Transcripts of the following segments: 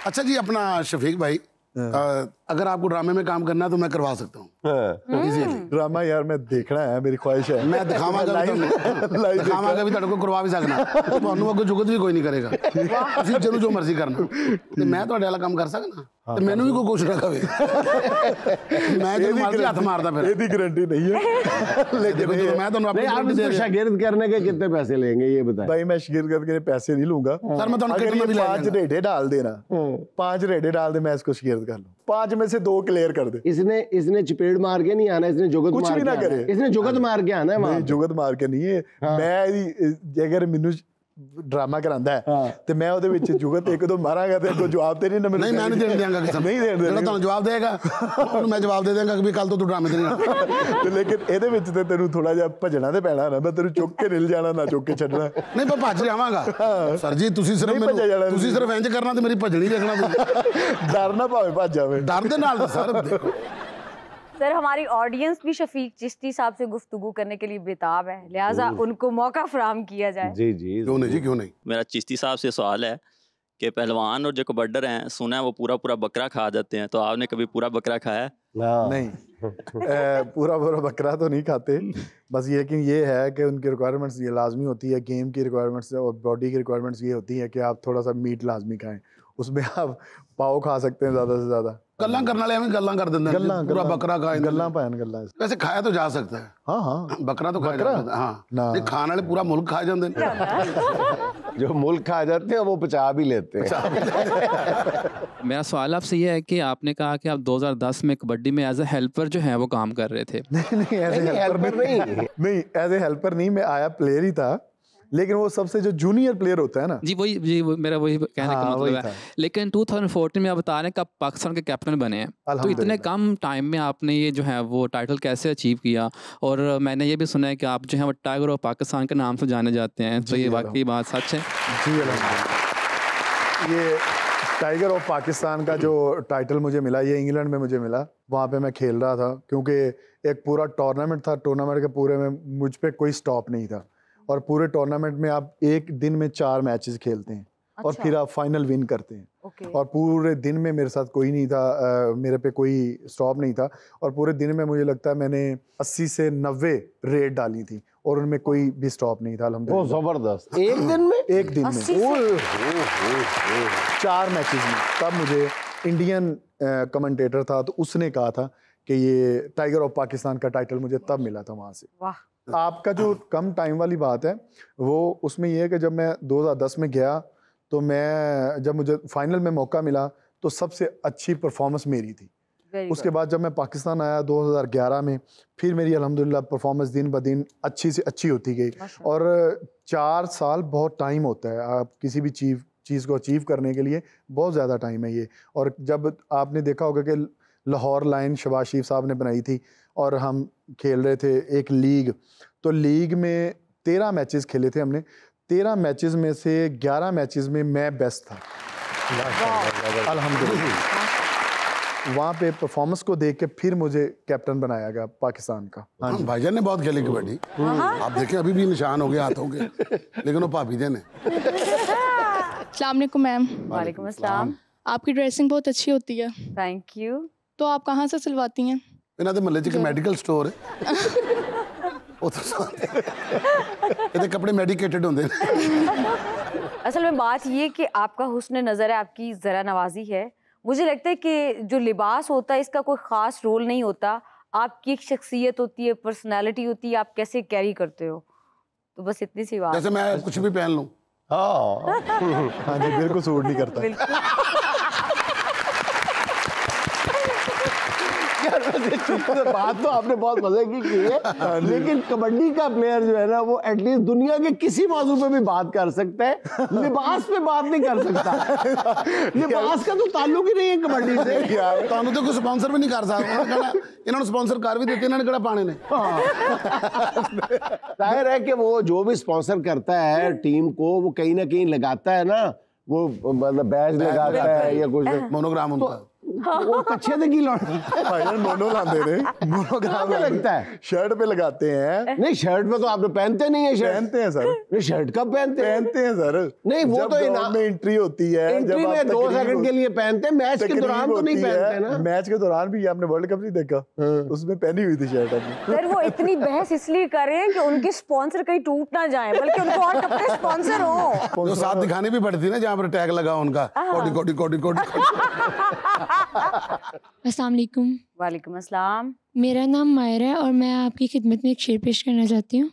अच्छा जी, अपना शफीक भाई, अगर आपको ड्रामे में काम करना है तो मैं करवा सकता हूँ इजीली। ड्रामा यार मैं देखना है, मेरी ख्वाहिश है। मैं दिखावांगा भी ਤੁਹਾਡੇ ਕੋਲ ਕਰਵਾ ਵੀ ਸਕਦਾ, ਤੁਹਾਨੂੰ ਅੱਗੇ ਜੁਗਤ ਵੀ ਕੋਈ ਨਹੀਂ ਕਰੇਗਾ। ਤੁਸੀਂ ਜਿਹਨੂੰ ਜੋ ਮਰਜ਼ੀ ਕਰਨਾ, ਤੇ ਮੈਂ ਤੁਹਾਡੇ ਵਾਲਾ ਕੰਮ ਕਰ ਸਕਦਾ ਤੇ ਮੈਨੂੰ ਵੀ ਕੋਈ ਕੁਛ ਨਾ ਕਵੇ। ਮੈਂ ਜਿਹਨੂੰ ਮਰਜ਼ੀ ਹੱਥ ਮਾਰਦਾ ਫਿਰ। ਇਹਦੀ ਗਾਰੰਟੀ नहीं है, लेकिन मैं ਤੁਹਾਨੂੰ अपने शागिर्द करने के कितने पैसे लेंगे ये बताएं। भाई मैं शागिर्द के पैसे नहीं लूंगा सर, मैं ਤੁਹਾਨੂੰ अगर ये 5 रेडे डाल देना, 5 रेडे डाल दे, मैं इसको शागिर्द कर लूं। 5 में से 2 क्लियर कर दे। इसने चपेट मार के नहीं आना, इसने जुगत कुछ मार भी ना करे, इसने जुगत मार के आना है। नहीं जुगत मार के नहीं है। मैं अगर मैनू ड्रामा करांदा है ਤੇ ਮੈਂ ਉਹਦੇ ਵਿੱਚ ਜੁਗਤ ਇੱਕ ਦੋ ਮਾਰਾਂਗਾ ਤੇ ਕੋਈ ਜਵਾਬ ਤੇ ਨਹੀਂ ਨਾ ਮੈਨੂੰ। ਨਹੀਂ, ਮੈਂ ਨਹੀਂ ਦੇਣ ਦਿਆਂਗਾ ਕਿਸੇ ਨੂੰ। ਨਹੀਂ ਦੇਣ ਜਿਹੜਾ ਤੁਹਾਨੂੰ ਜਵਾਬ ਦੇਗਾ ਉਹਨੂੰ ਮੈਂ ਜਵਾਬ ਦੇ ਦਿਆਂਗਾ ਕਿ ਵੀ ਕੱਲ ਤੋਂ ਤੂੰ ਡਰਾਮੇ ਤੇ ਨਹੀਂ ਆਉਣਾ। ਤੇ ਲੇਕਿਨ ਇਹਦੇ ਵਿੱਚ ਤੇ ਤੈਨੂੰ ਥੋੜਾ ਜਿਹਾ ਭਜਣਾ ਤੇ ਪੈਣਾ ਨਾ, ਮੈਂ ਤੈਨੂੰ ਚੁੱਕ ਕੇ ਨਿਲ ਜਾਣਾ ਨਾ ਚੁੱਕ ਕੇ ਛੱਡਣਾ। ਨਹੀਂ, ਮੈਂ ਭੱਜ ਜਾਵਾਂਗਾ ਸਰ ਜੀ। ਤੁਸੀਂ ਸਿਰਫ ਇੰਜ ਕਰਨਾ ਤੇ ਮੇਰੀ ਭੱਜਣੀ ਦੇਖਣਾ। ਡਰ ਨਾ ਭਾਵੇਂ ਭੱਜ ਜਾਵੇ, ਡਰ ਦੇ ਨਾਲ ਸਰ। ਦੇਖੋ सर, हमारी ऑडियंस भी शफीक चिश्ती साहब से गुफ्तगू करने के लिए बेताब है, लिहाजा उनको मौका फराहम किया जाए। जी जी, क्यों नहीं जी, क्यों नहीं। मेरा चिश्ती साहब से सवाल है कि पहलवान और जो कबड्डर हैं, सुना है वो पूरा पूरा बकरा खा जाते हैं, तो आपने कभी पूरा बकरा खाया? नहीं पूरा बकरा तो नहीं खाते, बस ये कि ये है कि उनकी रिक्वायरमेंट्स ये लाजमी होती है, गेम की रिक्वायरमेंट्स और बॉडी की रिक्वायरमेंट्स ये होती है कि आप थोड़ा सा मीट लाजमी खाएं। उसमें आप पाव खा सकते हैं ज़्यादा से ज़्यादा। गल्लां करने वाले हमें गल्लां कर देते हैं, पूरा बकरा खाए। गल्लां पायन गल्लां वैसे खाया तो जा सकता है। हाँ हाँ, बकरा तो खाया जा सकता है। हाँ, नहीं खाने वाले पूरा मुल्क खा जाते हैं। जो मुल्क खा जाते हैं वो पचा भी लेते हैं। मेरा सवाल आपसे ये है कि आपने कहा कि आप 2010 में कबड्डी में एज ए हेल्पर जो है वो काम कर रहे थे। नहीं एज ए हेल्पर नहीं, एज ए हेल्पर नहीं, मैं आया प्लेयर ही था, लेकिन वो सबसे जो जूनियर प्लेयर होता है ना जी, मेरा वही कहने का मतलब है। लेकिन 2014 में आप बता रहे हैं कि आप पाकिस्तान के कैप्टन बने हैं, तो इतने कम टाइम में आपने ये जो है वो टाइटल कैसे अचीव किया? और मैंने ये भी सुना है कि आप जो है वो टाइगर ऑफ पाकिस्तान के नाम से जाने जाते हैं, तो ये वाकई बात सच है? जी अल्हम्दुलिल्लाह, ये टाइगर ऑफ पाकिस्तान का जो टाइटल मुझे मिला, ये इंग्लैंड में मुझे मिला। वहाँ पे मैं खेल रहा था, क्योंकि एक पूरा टूर्नामेंट था, टूर्नामेंट के पूरे में मुझ पर कोई स्टॉप नहीं था, और पूरे टूर्नामेंट में आप एक दिन में 4 मैचेस खेलते हैं। अच्छा। और फिर आप फाइनल विन करते हैं। और पूरे दिन में मेरे साथ कोई नहीं था, मेरे पे कोई स्टॉप नहीं था, और पूरे दिन में मुझे लगता है मैंने 80 से 90 रेड डाली थी, और उनमें कोई भी स्टॉप नहीं था अल्हम्दुलिल्लाह। जबरदस्त। एक दिन में 4 मैचेस में। तब मुझे इंडियन कमेंटेटर था, तो उसने कहा था कि ये टाइगर ऑफ पाकिस्तान का टाइटल मुझे तब मिला था वहाँ से। वाह। आपका जो कम टाइम वाली बात है वो उसमें ये है कि जब मैं 2010 में गया, तो मैं जब मुझे फाइनल में मौका मिला तो सबसे अच्छी परफॉर्मेंस मेरी थी। उसके बाद जब मैं पाकिस्तान आया 2011 में, फिर मेरी अल्हम्दुलिल्लाह परफॉर्मेंस दिन ब दिन अच्छी से अच्छी होती गई। और 4 साल बहुत टाइम होता है, आप किसी भी चीज़ को अचीव करने के लिए बहुत ज़्यादा टाइम है ये। और जब आपने देखा होगा कि लाहौर लाइन शहबाज शरीफ साहब ने बनाई थी, और हम खेल रहे थे एक लीग, तो लीग में 13 मैचेस खेले थे हमने। 13 मैचेस में से 11 मैचेस में मैं बेस्ट था अल्हम्दुलिल्लाह। वहाँ पे परफॉर्मेंस को देख के फिर मुझे कैप्टन बनाया गया पाकिस्तान का। हाँ, भाईजान ने बहुत खेली कबड्डी, आप देखें अभी भी निशान हो गए हाथों के, लेकिन वो भाभी ने। अस्सलाम वालेकुम मैम। वालेकुम अस्सलाम। आपकी ड्रेसिंग बहुत अच्छी होती है। Thank you. तो आप कहाँ से सिलवाती हैं? इन्होंने महल्ले च मेडिकल स्टोर है, ये कपड़े मेडिकेटेड होंगे। असल में बात ये कि आपका हुस्न नज़र है, आपकी ज़रा नवाजी है। मुझे लगता है कि जो लिबास होता है इसका कोई ख़ास रोल नहीं होता, आपकी एक शख्सियत होती है, पर्सनैलिटी होती है, आप कैसे कैरी करते हो। तो बस इतनी सी बात। जैसे मैं कुछ भी पहन लूँ। हाँ जी, बिल्कुल सूट नहीं करता। बात तो आपने बहुत मजे की है, लेकिन कबड्डी का प्लेयर जो है ना वो एटलीस्ट दुनिया के किसी मौजू पे भी बात कर सकता है, लिबास पे बात नहीं कर सकता। लिबास का तो ताल्लुक ही नहीं है कबड्डी से। तो कोई स्पॉन्सर भी नहीं कर सकता, इन्होंने स्पॉन्सर कर भी देते, इन्होंने कड़ा पाने ने। जाहिर है कि वो जो भी स्पॉन्सर करता है टीम को, वो कहीं ना कहीं लगाता है ना, वो मतलब बैज लगाता है या कुछ मोनोग्राम उनका। वो कच्चे थे की लौंडे भाईजान मोनो लाते ने, मोनोग्राम पे लगता है, शर्ट पे लगाते हैं। नहीं शर्ट पे तो आपने पहनते नहीं है, शर्ट पहनते हैं सर, नहीं शर्ट कब पहनते हैं सर। नहीं वो तो इनाम में एंट्री होती है, एंट्री में 2 सेकंड के लिए पहनते हैं, मैच के दौरान तो नहीं पहनते ना। मैच के दौरान भी आपने वर्ल्ड कप नहीं देखा, उसमें पहनी हुई थी शर्ट अपनी। सर वो इतनी बहस इसलिए कर रहे हैं कि उनके स्पॉन्सर कहीं टूट ना जाए, बल्कि उनको और कपड़े स्पॉन्सर हो। जो साथ दिखानी भी पड़ती ना, जहाँ पर टैग लगा उनका, कोटी कोटी कोटी कोटी। अस्सलाम वालेकुम। वालेकुम अस्सलाम। मेरा नाम मायरा है और मैं आपकी खिदमत में एक शेर पेश करना चाहती हूँ।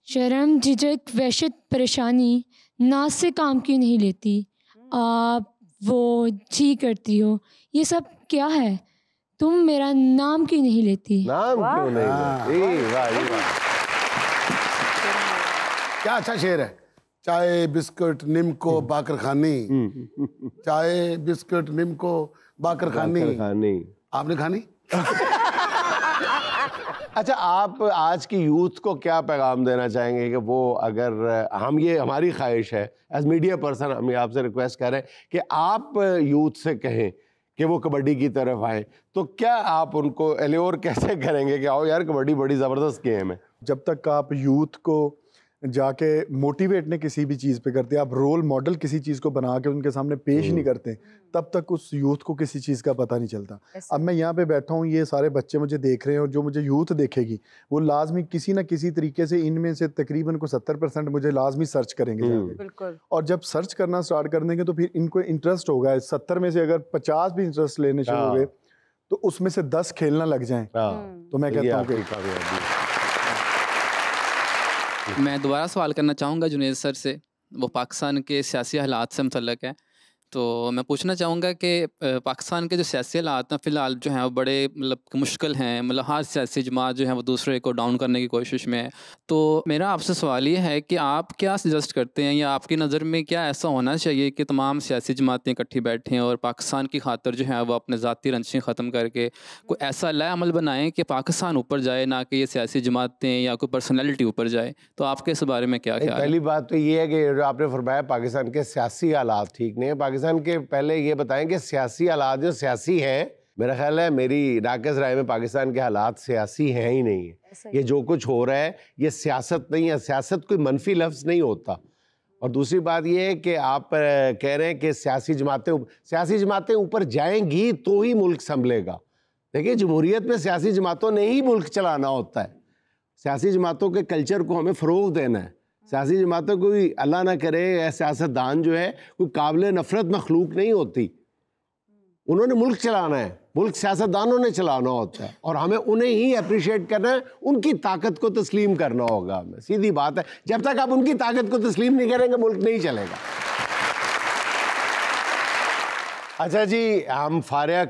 शर्म झिझक वहशत परेशानी नाज से काम क्यों नहीं लेती, आप वो जी करती हो, ये सब क्या है, तुम मेरा नाम क्यों नहीं लेती। नाम क्यों नहीं लेती, वाह वाह क्या अच्छा शेर है। चाय बिस्कुट निम्को बाकर खानी, चाय बिस्कुट निम्को बाकर खानी, आपने खानी? अच्छा, आप आज की यूथ को क्या पैगाम देना चाहेंगे कि वो, अगर हम, ये हमारी ख्वाहिश है एज मीडिया पर्सन, हम आपसे रिक्वेस्ट कर रहे हैं कि आप यूथ से कहें कि वो कबड्डी की तरफ आए, तो क्या आप उनको एल्योर कैसे करेंगे कि आओ यार कबड्डी बड़ी ज़बरदस्त गेम है? जब तक आप यूथ को जाके मोटिवेट नहीं किसी भी चीज़ पे करते, आप रोल मॉडल किसी चीज़ को बना के उनके सामने पेश नहीं करते, तब तक उस यूथ को किसी चीज़ का पता नहीं चलता। अब मैं यहाँ पे बैठा हूँ, ये सारे बच्चे मुझे देख रहे हैं, और जो मुझे यूथ देखेगी वो लाजमी किसी ना किसी तरीके से इनमें से तकरीबन को 70% मुझे लाजमी सर्च करेंगे जाके। और जब सर्च करना स्टार्ट कर देंगे तो फिर इनको इंटरेस्ट होगा, 70 में से अगर 50 भी इंटरेस्ट लेने शुरू हो गए तो उसमें से 10 खेलना लग जाएं, तो मैं कहता हूँ कि मैं दोबारा सवाल करना चाहूँगा जुनैद सर से, वो पाकिस्तान के सियासी हालात से मुतल्लिक़ है। तो मैं पूछना चाहूँगा कि पाकिस्तान के जो सियासी हालात हैं फ़िलहाल जो हैं वो बड़े मतलब मुश्किल हैं, मतलब हर सियासी जमात जो है वो दूसरे को डाउन करने की कोशिश में है। तो मेरा आपसे सवाल ये है कि आप क्या सजेस्ट करते हैं, या आपकी नज़र में क्या ऐसा होना चाहिए कि तमाम सियासी जमातें इकट्ठी बैठें और पाकिस्तान की खातिर जो है वो अपने ज़ाती रंजिशें ख़त्म करके कोई ऐसा लाअमल बनाएँ कि पाकिस्तान ऊपर जाए, ना कि ये सियासी जमातें या कोई पर्सनैलिटी ऊपर जाए। तो आपके इस बारे में क्या ख्याल है? पहली बात तो ये है कि जो आपने फरमाया पाकिस्तान के सियासी हालात ठीक नहीं है, पाकिस्तान के पहले ये बताएं कि सियासी हालात जो सियासी हैं, मेरा ख्याल है, मेरी नाक़िस राय में पाकिस्तान के हालात सियासी हैं ही नहीं है। ये जो कुछ हो रहा है ये सियासत नहीं है, सियासत कोई मनफी लफ्ज़ नहीं होता। और दूसरी बात ये है कि आप कह रहे हैं कि सियासी जमातें ऊपर जाएंगी तो ही मुल्क संभलेगा। देखिए, जमहूरियत में सियासी जमातों ने ही मुल्क चलाना होता है, सियासी जमातों के कल्चर को हमें फ़रोग़ देना है। सियासी जमातों को अल्लाह ना करे सियासतदान जो है कोई काबिल नफ़रत मखलूक नहीं होती, उन्होंने मुल्क चलाना है, मुल्क सियासतदानों ने चलाना होता है, और हमें उन्हें ही अप्रिशिएट करना है, उनकी ताकत को तस्लीम करना होगा हमें। सीधी बात है, जब तक आप उनकी ताकत को तस्लीम नहीं करेंगे मुल्क नहीं चलेगा। अच्छा जी, हम फारिया